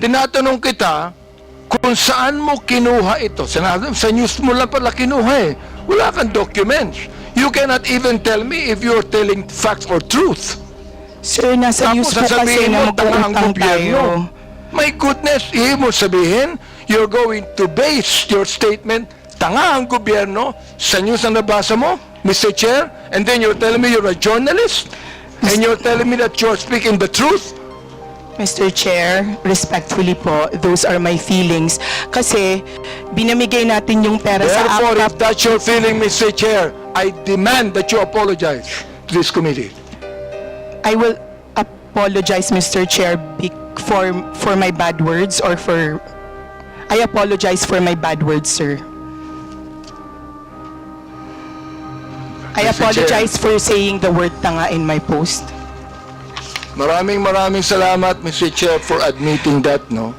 tinatanong kita kung saan mo kinuha ito. Sa news mo lang pala kinuha eh. Wala kang documents. You cannot even tell me if you're telling facts or truth. Sir, nasa Tapos news po kasi sasabihin na mo, tanga ang mag-uutang gobyerno. tayo. My goodness, ibig mo sabihin, you're going to base your statement, tanga ang gobyerno, sa news na nabasa mo, Mr. Chair, and then you're telling me you're a journalist, and you're telling me that you're speaking the truth? Mr. Chair, respectfully po, those are my feelings. Kasi binamigay natin yung pera sa Therefore, if APCAP. that's your feeling, Mr. Chair, I demand that you apologize to this committee. I will apologize, Mr. Chair, for my bad words or for... I apologize for my bad words, sir. I Mr. apologize for saying the word tanga in my post. Maraming salamat, Mr. Chair, for admitting that, no?